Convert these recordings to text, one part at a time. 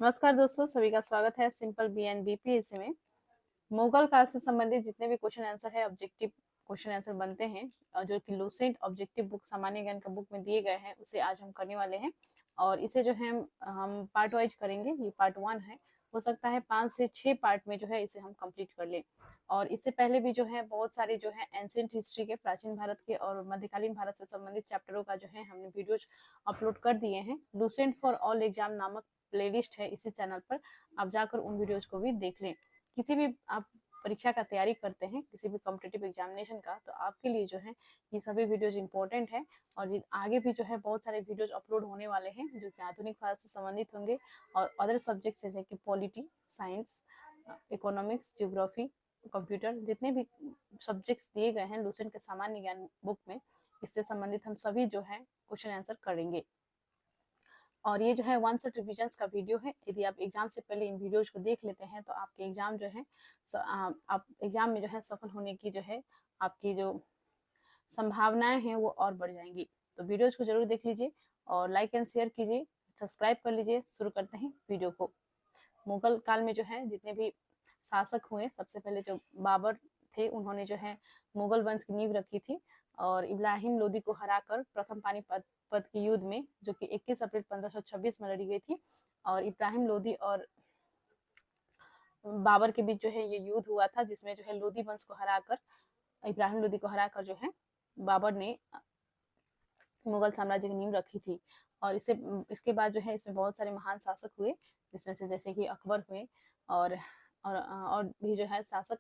नमस्कार दोस्तों, सभी का स्वागत है सिंपल बीएनबीपीएससी में। मुगल काल से संबंधित जितने भी क्वेश्चन आंसर है, ऑब्जेक्टिव क्वेश्चन आंसर बनते हैं और जो कि लूसेंट ऑब्जेक्टिव बुक सामान्य ज्ञान का बुक में दिए गए हैं, उसे आज हम करने वाले हैं। और इसे जो है हम पार्ट वाइज करेंगे। ये पार्ट 1 है। हो सकता है 5 से 6 पार्ट में जो है इसे हम कंप्लीट कर लें। और इससे पहले भी जो है बहुत सारे जो है एंशिएंट हिस्ट्री के, प्राचीन भारत के और मध्यकालीन भारत से संबंधित चैप्टरों का जो है हमने वीडियोज अपलोड कर दिए हैं। लूसेंट फॉर ऑल एग्जाम नामक प्लेलिस्ट है इसी चैनल पर, आप जाकर उन वीडियोज को भी देख लें। किसी भी आप परीक्षा का तैयारी करते हैं, किसी भी कॉम्पिटिटिव एग्जामिनेशन का, तो आपके लिए जो है ये सभी वीडियोज इंपॉर्टेंट है। और आगे भी जो है बहुत सारे वीडियोज अपलोड होने वाले हैं जो कि आधुनिक भारत से संबंधित होंगे और अदर सब्जेक्ट जैसे कि polity, science, economics, geography, computer, जितने भी सब्जेक्ट्स दिए गए हैं लूसेंट के सामान्य ज्ञान बुक में, इससे संबंधित हम सभी जो है क्वेश्चन आंसर करेंगे। और ये जो है 1 सेट रिविजन्स का वीडियो है। यदि आप एग्जाम से पहले इन वीडियोज को देख लेते हैं तो आपके एग्जाम जो है आप एग्जाम में जो है सफल होने की जो है आपकी जो संभावनाएं हैं वो और बढ़ जाएंगी। तो वीडियोज को जरूर देख लीजिए और लाइक एंड शेयर कीजिए, सब्सक्राइब कर लीजिए। शुरू करते हैं वीडियो को। मुगल काल में जो है जितने भी शासक हुए, सबसे पहले जो बाबर थे, उन्होंने जो है मुगल वंश की नींव रखी थी। और इब्राहिम लोदी को हराकर प्रथम पानीपत के युद्ध में, जो कि 21 अप्रैल 1526 में लड़ी गई थी, और इब्राहिम लोदी और बाबर के बीच जो है ये युद्ध हुआ था, जिसमें जो है लोदी वंश को हराकर, इब्राहिम लोदी को हराकर जो है बाबर ने मुगल साम्राज्य की नींव रखी थी। और इसके बाद जो है इसमें बहुत सारे महान शासक हुए, जिसमें से जैसे कि अकबर हुए और भी जो है शासक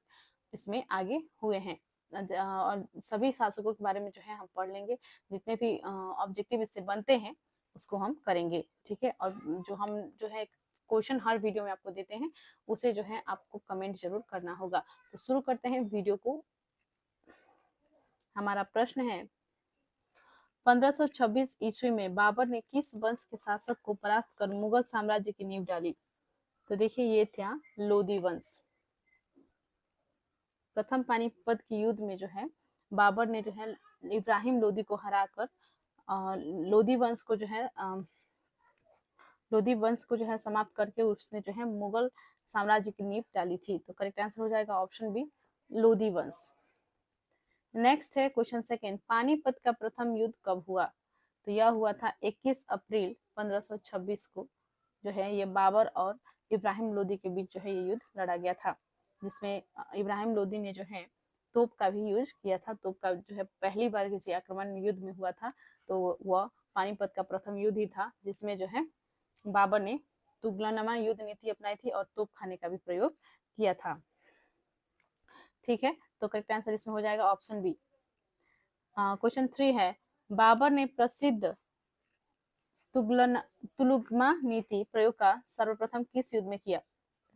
इसमें आगे हुए हैं। और सभी शासकों के बारे में जो है हम पढ़ लेंगे। जितने भी ऑब्जेक्टिव इससे बनते हैं उसको हम करेंगे, ठीक है। और जो हम जो है क्वेश्चन हर वीडियो में आपको देते हैं, उसे जो है आपको कमेंट जरूर करना होगा। तो शुरू करते हैं वीडियो को। हमारा प्रश्न है, 1526 ईस्वी में बाबर ने किस वंश के शासक को परास्त कर मुगल साम्राज्य की नींव डाली? तो देखिए ये था लोदी वंश। प्रथम पानीपत के युद्ध में जो है बाबर ने जो है इब्राहिम लोदी को हराकर लोदी वंश को जो है समाप्त करके उसने जो है मुगल साम्राज्य की नींव डाली थी। तो करेक्ट आंसर हो जाएगा ऑप्शन बी, लोदी वंश। नेक्स्ट है क्वेश्चन सेकेंड, पानीपत का प्रथम युद्ध कब हुआ? तो यह हुआ था 21 अप्रैल 1526 को। जो है ये बाबर और इब्राहिम लोदी के बीच जो है ये युद्ध लड़ा गया था, जिसमें इब्राहिम लोदी ने जो है तोप का भी यूज किया था। तोप का जो है पहली बार किसी आक्रमण युद्ध में हुआ था, तो वह पानीपत का प्रथम युद्ध ही था, जिसमें जो है बाबर ने तुगलनामा युद्ध नीति अपनाई थी और तोप खाने का भी प्रयोग किया था। ठीक है, तो करेक्ट आंसर इसमें हो जाएगा ऑप्शन बी। क्वेश्चन 3 है, बाबर ने प्रसिद्ध तुगलमा नीति प्रयोग का सर्वप्रथम किस युद्ध में किया?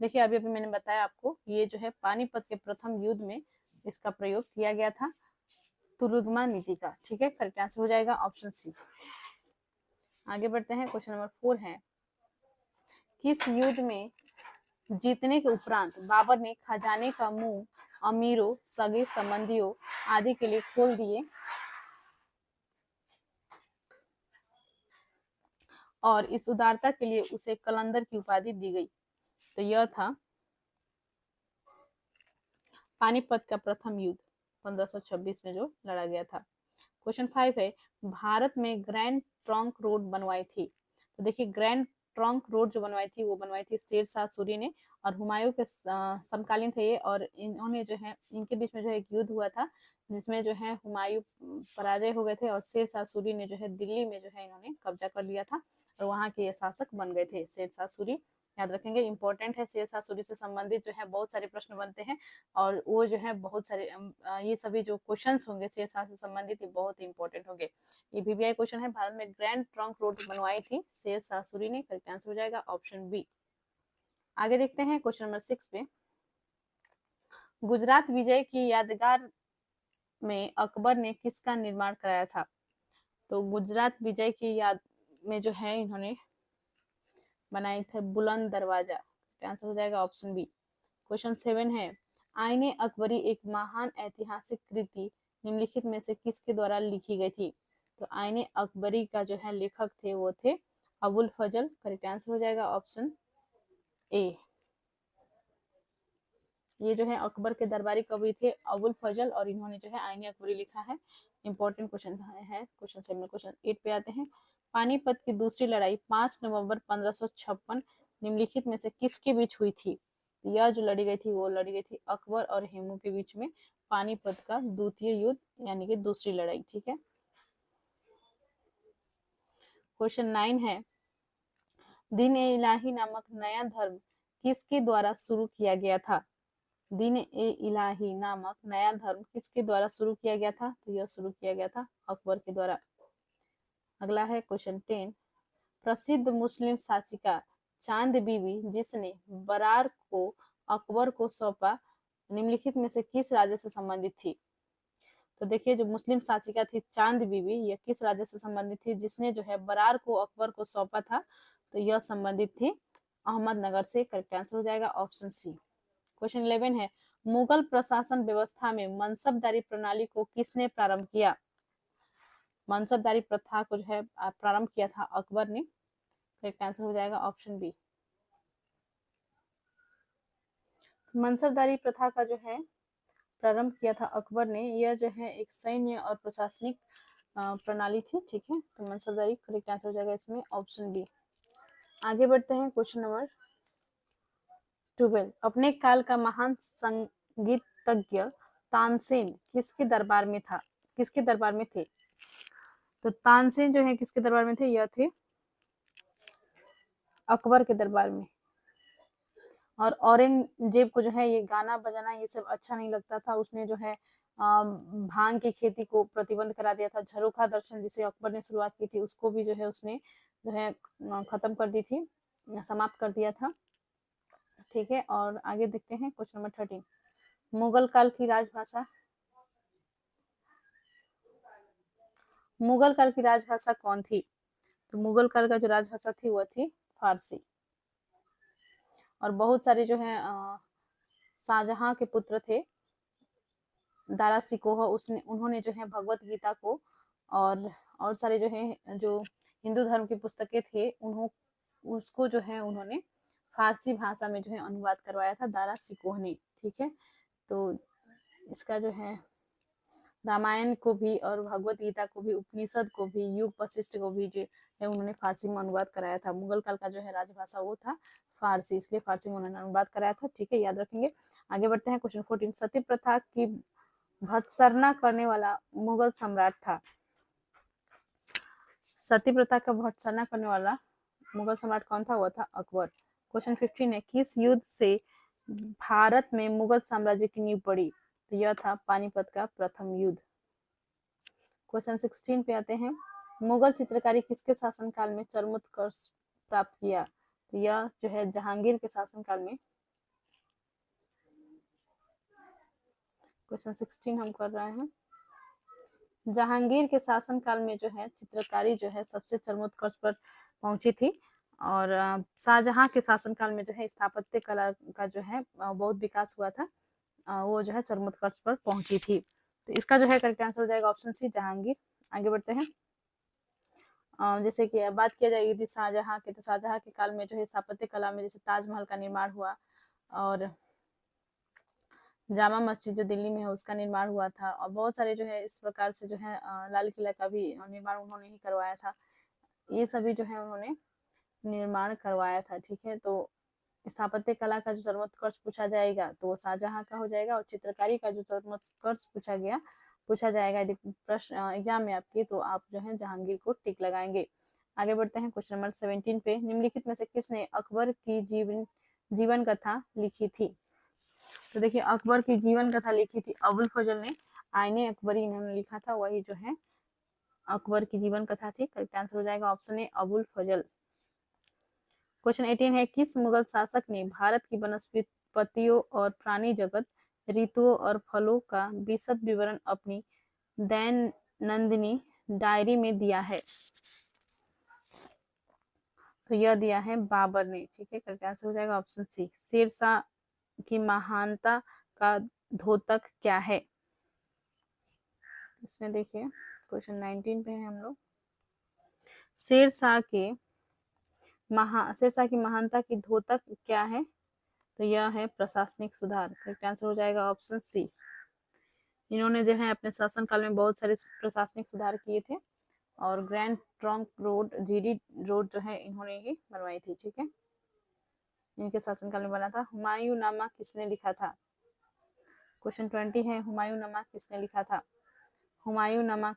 देखिए अभी अभी मैंने बताया आपको, ये जो है पानीपत के प्रथम युद्ध में इसका प्रयोग किया गया था, तुलुगमा नीति का। ठीक है, करेक्ट आंसर हो जाएगा ऑप्शन सी। आगे बढ़ते हैं, क्वेश्चन नंबर 4 है, किस युद्ध में जीतने के उपरांत बाबर ने खजाने का मुंह अमीरों, सगे संबंधियों आदि के लिए खोल दिए और इस उदारता के लिए उसे कलंदर की उपाधि दी गई? तो यह था पानीपत का प्रथम युद्ध 1526 में जो लड़ा गया था। क्वेश्चन 5 है, भारत में ग्रैंड ट्रंक रोड बनवाई थी? तो देखिए ग्रैंड ट्रंक रोड जो बनवाई थी वो बनवाई थी शेरशाह सूरी ने, और हुमायूं के समकालीन थे ये। और इन्होंने जो है इनके बीच में जो है एक युद्ध हुआ था, जिसमें जो है हुमायूं पराजय हो गए थे और शेरशाह सूरी ने जो है दिल्ली में जो है इन्होंने कब्जा कर लिया था और वहां के ये शासक बन गए थे शेरशाह सूरी। याद रखेंगे, इंपॉर्टेंट है, शेरशाह सूरी से संबंधित जो है बहुत सारे प्रश्न बनते हैं और वो जो है बहुत सारे ये सभी जो क्वेश्चंस होंगे शेरशाह से संबंधित ये बहुत इंपॉर्टेंट होंगे। ये वीवीआई क्वेश्चन है, भारत में ग्रैंड ट्रंक रोड बनवाई थी शेरशाह सूरी ने। करेक्ट आंसर हो जाएगा ऑप्शन बी। आगे देखते हैं क्वेश्चन नंबर 6 पे, गुजरात विजय की यादगार में अकबर ने किसका निर्माण कराया था? तो गुजरात विजय की याद में जो है इन्होंने बनाई थे बुलंद दरवाजा। आंसर हो जाएगा ऑप्शन बी। क्वेश्चन 7 है, आईने अकबरी एक महान ऐतिहासिक कृति निम्नलिखित में से किसके द्वारा लिखी गई थी? तो आईने अकबरी का जो है लेखक थे वो थे अबुल फजल। करेक्ट आंसर हो जाएगा ऑप्शन ए। ये जो है अकबर के दरबारी कवि थे अबुल फजल, और इन्होंने जो है आईने अकबरी लिखा है। इंपॉर्टेंट क्वेश्चन है क्वेश्चन 7 में। क्वेश्चन 8 पे आते हैं। पानीपत की दूसरी लड़ाई 5 नवंबर 1556 निम्नलिखित में से किसके बीच हुई थी? यह जो लड़ी गई थी वो लड़ी गई थी अकबर और हेमू के बीच में, पानीपत का द्वितीय युद्ध यानी कि दूसरी लड़ाई। ठीक है। क्वेश्चन 9 है, दीन ए इलाही नामक नया धर्म किसके द्वारा शुरू किया गया था? दीन ए इलाही नामक नया धर्म किसके द्वारा शुरू किया गया था? तो यह शुरू किया गया था अकबर के द्वारा। अगला है क्वेश्चन 10, प्रसिद्ध मुस्लिम शासिका चांद बीबी जिसने बरार को अकबर को सौंपा निम्नलिखित में से किस राज्य से संबंधित थी? तो देखिए, जो मुस्लिम शासिका थी चांद बीबी, यह किस राज्य से संबंधित थी? जिसने जो है बरार को अकबर को सौंपा था, तो यह संबंधित थी अहमदनगर से। करेक्ट आंसर हो जाएगा ऑप्शन सी। क्वेश्चन 11 है, मुगल प्रशासन व्यवस्था में मनसबदारी प्रणाली को किसने प्रारंभ किया? मनसबदारी प्रथा को जो है प्रारंभ किया था अकबर ने। करेक्ट आंसर हो जाएगा ऑप्शन बी। मनसबदारी प्रथा का जो है प्रारंभ किया था अकबर ने। यह जो है एक सैन्य और प्रशासनिक प्रणाली थी। ठीक है, तो मनसबदारी करेक्ट आंसर हो जाएगा इसमें ऑप्शन बी। आगे बढ़ते हैं क्वेश्चन नंबर 12, अपने काल का महान संगीतज्ञ तानसेन किसके दरबार में था? किसके दरबार में थे? तो तानसेन जो है किसके दरबार में थे? यह थे अकबर के दरबार में। और औरंगजेब को जो है ये गाना बजाना ये सब अच्छा नहीं लगता था। उसने जो है भांग की खेती को प्रतिबंध करा दिया था। झरोखा दर्शन जिसे अकबर ने शुरुआत की थी उसको भी जो है उसने जो है खत्म कर दी थी, समाप्त कर दिया था। ठीक है, और आगे देखते हैं क्वेश्चन नंबर 13, मुगल काल की राजभाषा। मुगल काल की राजभाषा कौन थी? तो मुगल काल का जो राजभाषा थी वह थी फारसी। और बहुत सारे जो है शाहजहां के पुत्र थे दारा सिकोह, उसने उन्होंने जो है भगवत गीता को और सारे जो है जो हिंदू धर्म की पुस्तकें थे उसको जो है उन्होंने फारसी भाषा में जो है अनुवाद करवाया था दारा सिकोह ने। ठीक है, तो इसका जो है रामायण को भी और भगवत गीता को भी, उपनिषद को भी, युग वशिष्ठ को भी जो है उन्होंने फारसी में अनुवाद कराया था। मुगल काल का जो है राजभाषा वो था फारसी, इसलिए फारसी में उन्होंने अनुवाद कराया था। ठीक है, याद रखेंगे। आगे बढ़ते हैं क्वेश्चन 14, सती प्रथा की भत्सरना करने वाला मुगल सम्राट था? सती प्रथा का भत्सरना करने वाला मुगल सम्राट कौन था? वह था अकबर। क्वेश्चन 15 है, किस युद्ध से भारत में मुगल साम्राज्य की नींव पड़ी? तो यह था पानीपत का प्रथम युद्ध। क्वेश्चन 16 पे आते हैं, मुगल चित्रकारी किसके शासनकाल में चरमोत्कर्ष प्राप्त किया? तो यह जो है जहांगीर के शासनकाल में। क्वेश्चन 16 हम कर रहे हैं, जहांगीर के शासनकाल में जो है चित्रकारी जो है सबसे चरमोत्कर्ष पर पहुंची थी। और शाहजहां के शासनकाल में जो है स्थापत्य कला का जो है बहुत विकास हुआ था, वो जो है चरमोत्कर्ष पर पहुंची थी। तो इसका जो है करेक्ट आंसर हो जाएगा ऑप्शन सी, जहांगीर। आगे बढ़ते हैं, जैसे कि बात किया जाएगी थी शाहजहां के, तो शाहजहां के काल में जो है स्थापत्य कला में जैसे ताजमहल का निर्माण हुआ, और जामा मस्जिद जो दिल्ली में है उसका निर्माण हुआ था, और बहुत सारे जो है इस प्रकार से जो है लाल किला का भी निर्माण उन्होंने ही करवाया था। ये सभी जो है उन्होंने निर्माण करवाया था। ठीक है, तो स्थापत्य कला का जो सर्वोत्कर्ष पूछा जाएगा तो वो शाहजहां का हो जाएगा, और चित्रकारी का जो सर्वोत्कर्ष पूछा जाएगा यदि प्रश्न एग्जाम में आपके, तो आप जो है जहांगीर को टिक लगाएंगे। आगे बढ़ते हैं क्वेश्चन नंबर 17 पे, निम्नलिखित में से किसने अकबर की जीवन कथा लिखी थी? तो देखिए, अकबर की जीवन कथा लिखी थी अबुल फजल ने। आईने अकबरी इन्होंने लिखा था, वही जो है अकबर की जीवन कथा थी। करेक्ट आंसर हो जाएगा option A, Abul Fazal. Question 18 है, किस मुगल शासक ने भारत की वनस्पतियों और प्राणी जगत, ऋतुओं और फलों का विशद विवरण अपनी दैनंदिनी डायरी में दिया है? तो यह दिया है बाबर ने। ठीक है, करेक्ट आंसर हो जाएगा ऑप्शन सी, शेरशाह की महानता का द्योतक क्या है? इसमें देखिए क्वेश्चन 19 पे है हम लोग, शेरशाह के शेरशाह की महानता की द्योतक क्या है? तो यह है प्रशासनिक सुधार। करेक्ट आंसर हो जाएगा ऑप्शन सी। इन्होंने जो है अपने शासनकाल में बहुत सारे प्रशासनिक सुधार किए थे और grand trunk road, GD road जो है इन्होंने ही बनवाई थी। ठीक है, इनके शासनकाल में बना था। हुमायूंनामा किसने लिखा था? क्वेश्चन 20 है, हुमायूंनामा किसने लिखा था? हुमायूंनामा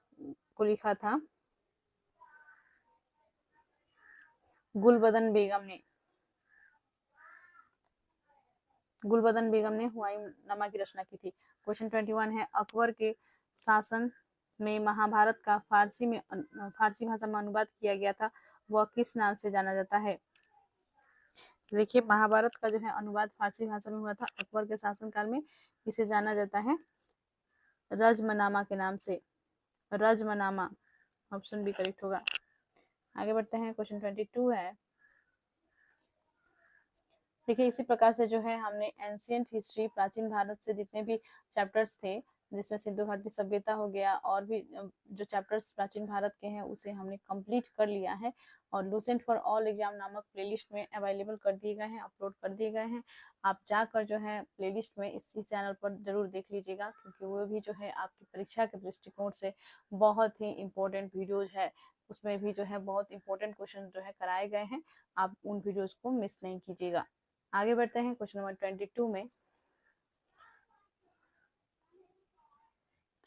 को लिखा था गुलबदन बेगम ने। गुलबदन बेगम ने हुमायूंनामा की रचना की थी। क्वेश्चन 21 है, अकबर के शासन में महाभारत का फारसी भाषा में अनुवाद किया गया था, वह किस नाम से जाना जाता है? देखिए, महाभारत का जो है अनुवाद फारसी भाषा में हुआ था अकबर के शासनकाल में। इसे जाना जाता है रजमनामा के नाम से। रजमनामा, ऑप्शन बी करेक्ट होगा। आगे बढ़ते हैं, क्वेश्चन 22 है। देखिए, इसी प्रकार से जो है हमने एंशियंट हिस्ट्री, प्राचीन भारत से जितने भी चैप्टर्स थे, जिसमें सिंधु घाटी सभ्यता हो गया और भी जो चैप्टर्स प्राचीन भारत के हैं, उसे हमने कंप्लीट कर लिया है और लूसेंट फॉर ऑल एग्जाम नामक प्लेलिस्ट में अवेलेबल कर दिए गए हैं, अपलोड कर दिए गए हैं। आप जाकर जो है प्लेलिस्ट में इसी चैनल पर जरूर देख लीजिएगा, क्योंकि वो भी जो है आपकी परीक्षा के दृष्टिकोण से बहुत ही इम्पोर्टेंट वीडियोज है। उसमें भी जो है बहुत इंपॉर्टेंट क्वेश्चन जो है कराए गए हैं। आप उन वीडियोज को मिस नहीं कीजिएगा। आगे बढ़ते हैं, क्वेश्चन नंबर 22 में।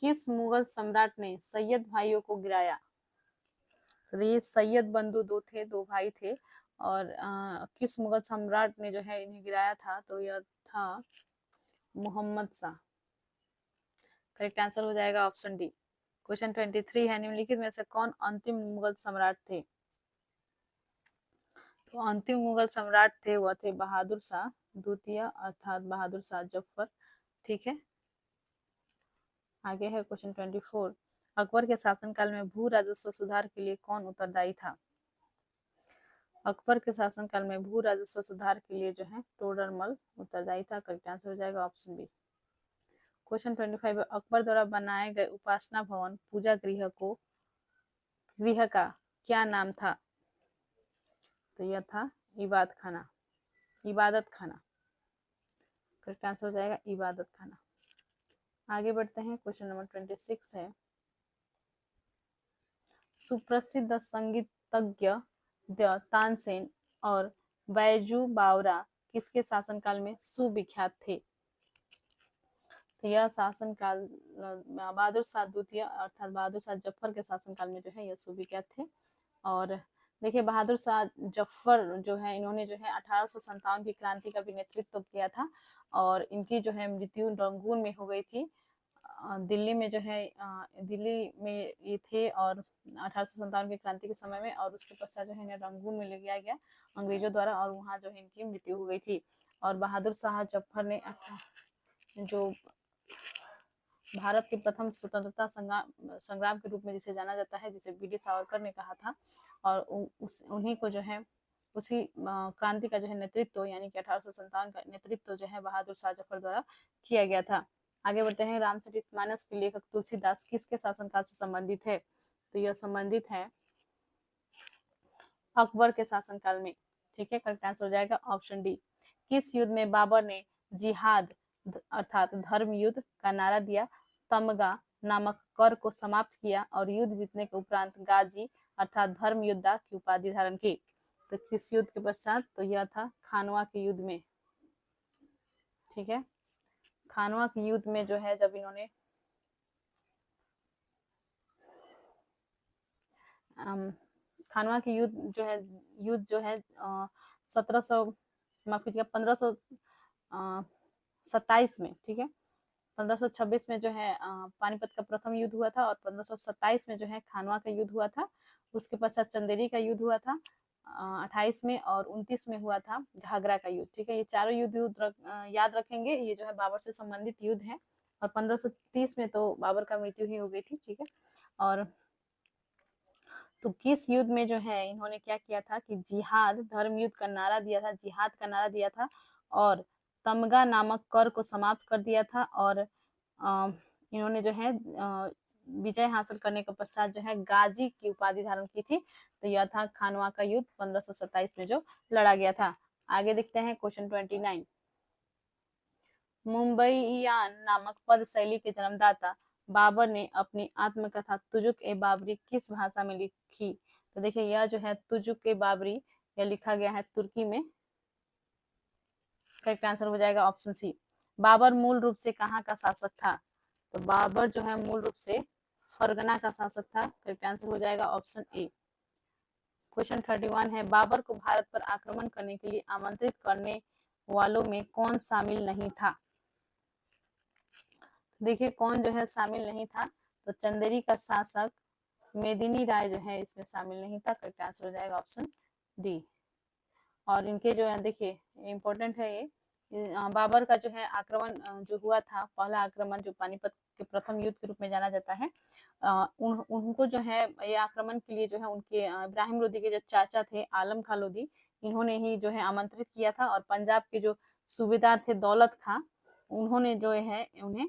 किस मुगल सम्राट ने सैयद भाइयों को गिराया? तो ये सैयद बंधु दो थे, दो भाई थे और किस मुगल सम्राट ने जो है इन्हें गिराया था? तो यह था मोहम्मद शाह। करेक्ट आंसर हो जाएगा ऑप्शन डी। क्वेश्चन 23 है, निम्नलिखित में से कौन अंतिम मुगल सम्राट थे? तो अंतिम मुगल सम्राट थे वह थे बहादुर शाह द्वितीय, अर्थात बहादुर शाह जफर। ठीक है, आगे है क्वेश्चन 24। अकबर के शासनकाल में भू राजस्व सुधार के लिए कौन उत्तरदायी था? अकबर के शासनकाल में भू राजस्व सुधार के लिए जो है टोडरमल उत्तरदायी था। करेक्ट आंसर हो जाएगा ऑप्शन बी। क्वेश्चन 25, अकबर द्वारा बनाए गए उपासना भवन पूजा गृह का क्या नाम था? तो यह था इबादत खाना। करेक्ट आंसर हो जाएगा इबादत खाना। आगे बढ़ते हैं, क्वेश्चन नंबर 26 है। सुप्रसिद्ध संगीतज्ञ तानसेन और बैजू बावरा किसके शासनकाल में सुविख्यात थे? तो यह शासनकाल बहादुर शाह द्वितीय अर्थात बहादुर शाह जफर के शासनकाल में जो है यह सुविख्यात थे। और देखिए, बहादुर शाह जफर जो है इन्होंने जो है 1857 की क्रांति का भी नेतृत्व किया था और इनकी जो है मृत्यु रंगून में हो गई थी। दिल्ली में जो है दिल्ली में ये थे और 1857 की क्रांति के समय में, और उसके पश्चात जो है इन्हें रंगून में ले गया गया अंग्रेजों द्वारा और वहाँ जो है इनकी मृत्यु हो गई थी। और बहादुर शाह जफर ने जो भारत के प्रथम स्वतंत्रता संग्राम के रूप में जिसे जाना जाता है, जिसे वीर सावरकर ने कहा था, और उन्हीं को जो है उसी क्रांति का जो है नेतृत्व यानी कि 1857 का नेतृत्व जो है बहादुर शाह जफर द्वारा किया गया था। आगे बढ़ते हैं, रामचरितमानस के लेखक तुलसीदास किसके शासनकाल से संबंधित है? तो यह संबंधित है अकबर के शासनकाल में। ठीक है, करेक्ट आंसर हो जाएगा ऑप्शन डी। किस युद्ध में बाबर ने जिहाद अर्थात धर्म युद्ध का नारा दिया, तमगा नामक कर को समाप्त किया और युद्ध जीतने के उपरांत गाजी अर्थात धर्म योद्धा की उपाधि धारण की? तो किस युद्ध के पश्चात? तो यह था खानवा के युद्ध में। ठीक है, खानवा के युद्ध में जो है जब इन्होंने खानवा के युद्ध जो है 1527 में, ठीक है, 1526 में जो है पानीपत का प्रथम युद्ध हुआ था और 1527 में जो है खानवा का युद्ध हुआ था। उसके पश्चात चंदेरी का युद्ध हुआ था 28 में और 29 में हुआ था घाघरा का युद्ध। ठीक है, ये चारों युद्ध याद रखेंगे, ये जो है बाबर से संबंधित युद्ध है और 1530 में तो बाबर का मृत्यु ही हो गई थी। ठीक है, और तो किस युद्ध में जो है इन्होंने क्या किया था कि जिहाद धर्म युद्ध का नारा दिया था, जिहाद का नारा दिया था और तमगा नामक कर को समाप्त कर दिया था और इन्होंने जो है विजय हासिल करने के पश्चात जो है गाजी की उपाधि धारण की थी, तो यह था खानवा का युद्ध 1527 में जो लड़ा गया था। आगे देखते हैं क्वेश्चन 29। मुंबईयान नामक पद शैली के जन्मदाता बाबर ने अपनी आत्मकथा तुजुक ए बाबरी किस भाषा में लिखी? तो देखिए यह जो है तुजुक ए बाबरी यह लिखा गया है तुर्की में। करेक्ट आंसर हो जाएगा ऑप्शन सी। बाबर मूल रूप से कहाँ का शासक था? तो बाबर जो है मूल रूप से फरगना का शासक था। करेक्ट आंसर हो जाएगा ऑप्शन ए। क्वेश्चन 31 है, बाबर को भारत पर आक्रमण करने के लिए आमंत्रित करने वालों में कौन शामिल नहीं था? देखिए कौन जो है शामिल नहीं था, तो चंदेरी का शासक मेदिनी राय जो है इसमें शामिल नहीं था। करेक्ट आंसर हो जाएगा ऑप्शन डी। और इनके जो है देखिए इम्पोर्टेंट है ये बाबर का जो है आक्रमण जो हुआ था, पहला आक्रमण जो पानीपत के प्रथम युद्ध के रूप में जाना जाता है, उनको जो है ये आक्रमण के लिए जो है उनके इब्राहिम लोदी के जो चाचा थे आलम खां लोदी, इन्होंने ही जो है आमंत्रित किया था। और पंजाब के जो सूबेदार थे दौलत खां, उन्होंने जो है उन्हें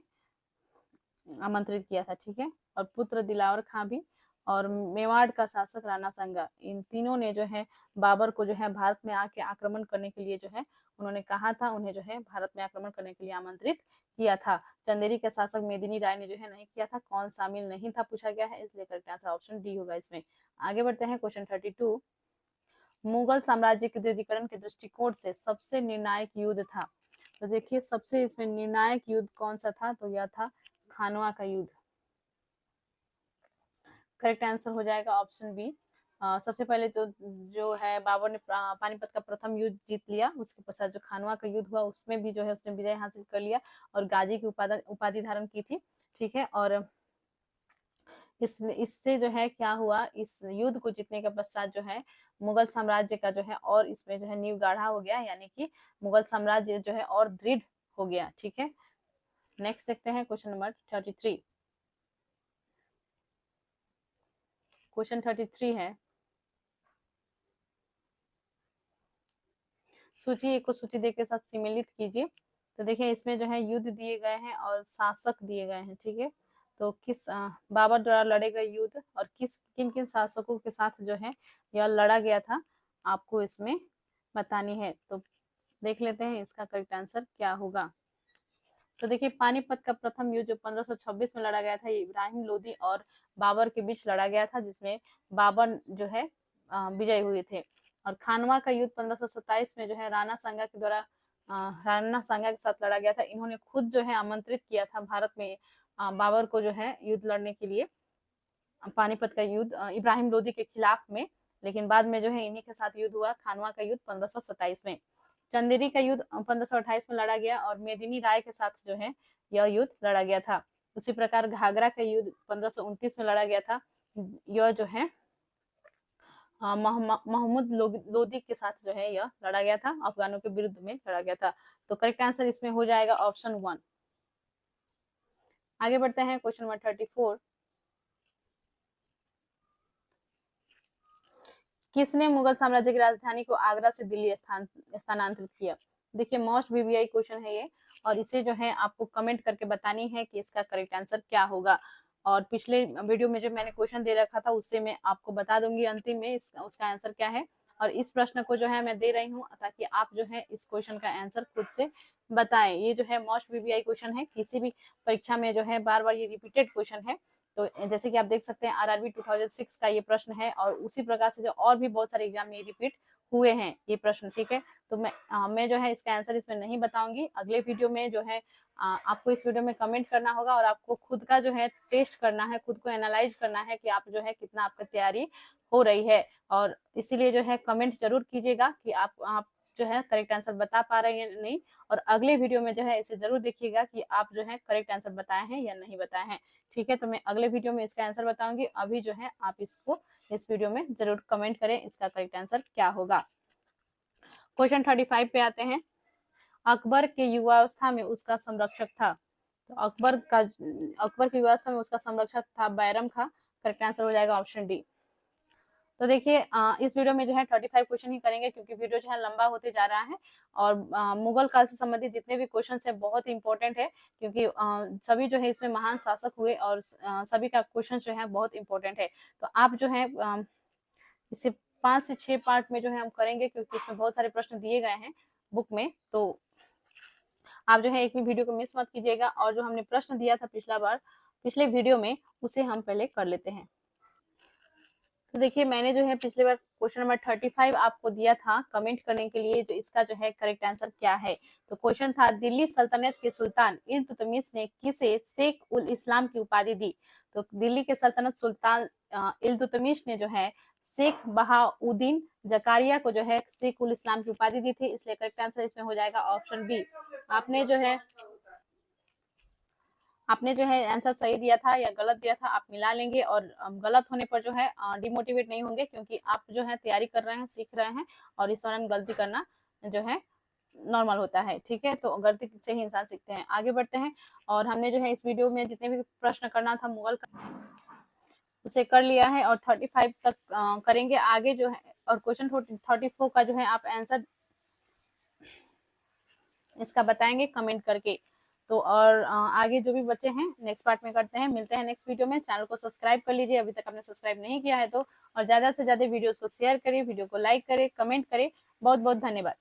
आमंत्रित किया था। ठीक है, और पुत्र दिलावर खां भी, और मेवाड़ का शासक राणा संगा, इन तीनों ने जो है बाबर को जो है भारत में आके आक्रमण करने के लिए जो है उन्होंने कहा था, उन्हें जो है भारत में आक्रमण करने के लिए आमंत्रित किया था। चंदेरी के शासक मेदिनी राय ने जो है नहीं किया था। कौन शामिल नहीं था पूछा गया है, इसलिए करेक्ट आंसर ऑप्शन डी होगा इसमें। आगे बढ़ते हैं क्वेश्चन 32। मुगल साम्राज्य के दृढ़ीकरण के दृष्टिकोण से सबसे निर्णायक युद्ध था? तो देखिए सबसे इसमें निर्णायक युद्ध कौन सा था, तो यह था खानवा का युद्ध। करेक्ट आंसर हो जाएगा ऑप्शन बी। सबसे पहले तो जो है बाबर ने पानीपत का प्रथम युद्ध जीत लिया, उसके पश्चात जो खानवा का युद्ध हुआ उसमें भी जो है उसने विजय हासिल कर लिया और गाजी की उपाधि धारण की थी। ठीक है, और इससे जो है क्या हुआ, इस युद्ध को जीतने के पश्चात जो है मुगल साम्राज्य का जो है और इसमें जो है नींव गाढ़ा हो गया, यानी कि मुगल साम्राज्य जो है और दृढ़ हो गया। ठीक है, नेक्स्ट देखते हैं क्वेश्चन नंबर 33। क्वेश्चन 33 है, सूची एक को सूची दे के साथ सम्मिलित कीजिए। तो देखिए इसमें जो है युद्ध दिए गए हैं और शासक दिए गए हैं। ठीक है, तो किस बाबर द्वारा लड़े गए युद्ध और किन किन शासकों के साथ जो है यह लड़ा गया था, आपको इसमें बतानी है। तो देख लेते हैं इसका करेक्ट आंसर क्या होगा। तो देखिए पानीपत का प्रथम युद्ध जो 1526 में लड़ा गया था, ये इब्राहिम लोदी और बाबर के बीच लड़ा गया था, जिसमें बाबर जो है विजय हुए थे। और खानवा का युद्ध 1527 में जो है राणा सांगा के द्वारा राणा सांगा के साथ लड़ा गया था। इन्होंने खुद जो है आमंत्रित किया था भारत में बाबर को जो है युद्ध लड़ने के लिए, पानीपत का युद्ध इब्राहिम लोदी के खिलाफ में, लेकिन बाद में जो है इन्हीं के साथ युद्ध हुआ, खानवा का युद्ध 1527 में। चंदेरी का युद्ध 1528 में लड़ा गया और मेदिनी राय के साथ जो है यह युद्ध लड़ा गया था। उसी प्रकार घाघरा का युद्ध 1529 में लड़ा गया था, यह जो है महमूद लोदी के साथ जो है यह लड़ा गया था, अफगानों के विरुद्ध में लड़ा गया था। तो करेक्ट आंसर इसमें हो जाएगा ऑप्शन 1। आगे बढ़ते हैं क्वेश्चन नंबर 34। किसने मुगल साम्राज्य की राजधानी को आगरा से दिल्ली स्थानांतरित किया? देखिए मोस्ट वीवीआई क्वेश्चन है ये, और इसे जो है आपको कमेंट करके बतानी है कि इसका करेक्ट आंसर क्या होगा। और पिछले वीडियो में जो मैंने क्वेश्चन दे रखा था उससे मैं आपको बता दूंगी अंतिम में उसका आंसर क्या है। और इस प्रश्न को जो है मैं दे रही हूँ ताकि आप जो है इस क्वेश्चन का आंसर खुद से बताएं। ये जो है मोस्ट वीवीआई क्वेश्चन है, किसी भी परीक्षा में जो है बार बार ये रिपीटेड क्वेश्चन है। तो जैसे कि आप देख सकते हैं आरआरबी 2006 का ये प्रश्न है, और उसी प्रकार से जो और भी बहुत सारे एग्जाम में रिपीट हुए हैं ये प्रश्न। ठीक है, तो मैं जो है इसका आंसर इसमें नहीं बताऊंगी। अगले वीडियो में जो है आपको इस वीडियो में कमेंट करना होगा और आपको खुद का जो है टेस्ट करना है, खुद को एनालाइज करना है कि आप जो है कितना आपका तैयारी हो रही है। और इसीलिए जो है कमेंट जरूर कीजिएगा कि आप जो है करेक्ट आंसर बता पा रहे हैं या नहीं। और अगले वीडियो में जो है इसे जरूर देखिएगा कि आप जो है करेक्ट आंसर बताए हैं या नहीं बताए हैं। ठीक है, तो मैं अगले वीडियो में इसका आंसर बताऊंगी। अभी जो है आप इसको इस वीडियो में जरूर कमेंट करें इसका करेक्ट आंसर क्या होगा। क्वेश्चन 35 पे आते हैं। अकबर के युवावस्था में उसका संरक्षक था। तो अकबर की युवावस्था में उसका संरक्षक था बैरम खां। करेक्ट आंसर हो जाएगा ऑप्शन डी। तो देखिए इस वीडियो में जो है 35 क्वेश्चन ही करेंगे, क्योंकि वीडियो जो है लंबा होते जा रहा है। और मुगल काल से संबंधित जितने भी क्वेश्चन है बहुत इंपॉर्टेंट है, क्योंकि सभी जो है इसमें महान शासक हुए, और सभी का क्वेश्चन जो है बहुत इंपॉर्टेंट है। तो आप जो है इसे 5 से 6 पार्ट में जो है हम करेंगे, क्योंकि इसमें बहुत सारे प्रश्न दिए गए हैं बुक में। तो आप जो है एक भी वीडियो को मिस मत कीजिएगा। और जो हमने प्रश्न दिया था पिछले वीडियो में, उसे हम पहले कर लेते हैं। तो देखिए मैंने जो है पिछले बार क्वेश्चन नंबर 35 आपको दिया था कमेंट करने के लिए, जो इसका जो है करेक्ट आंसर क्या है। तो क्वेश्चन था, दिल्ली सल्तनत के सुल्तान इल्तुतमिश ने किसे शेख उल इस्लाम की उपाधि दी। तो दिल्ली के सल्तनत सुल्तान इल्तुतमिश ने जो है शेख बहाउद्दीन जकारिया को जो है शेख उल इस्लाम की उपाधि दी थी, इसलिए करेक्ट आंसर इसमें हो जाएगा ऑप्शन बी। आपने जो है आंसर सही दिया था या गलत दिया था, आप मिला लेंगे। और गलत होने पर जो है डिमोटिवेट नहीं होंगे, क्योंकि आप जो है तैयारी कर रहे हैं, सीख रहे हैं, और इस दौरान गलती करना जो है नॉर्मल होता है। ठीक है, तो गलती से ही इंसान सीखते हैं। आगे बढ़ते हैं। और हमने जो है इस वीडियो में जितने भी प्रश्न करना था मुगल का, उसे कर लिया है, और 35 तक करेंगे आगे जो है। और क्वेश्चन 34 का जो है आप आंसर इसका बताएंगे कमेंट करके। तो और आगे जो भी बच्चे हैं नेक्स्ट पार्ट में करते हैं। मिलते हैं नेक्स्ट वीडियो में। चैनल को सब्सक्राइब कर लीजिए अभी तक आपने सब्सक्राइब नहीं किया है तो, और ज्यादा से ज्यादा वीडियोस को शेयर करें, वीडियो को लाइक करें, कमेंट करें। बहुत बहुत धन्यवाद।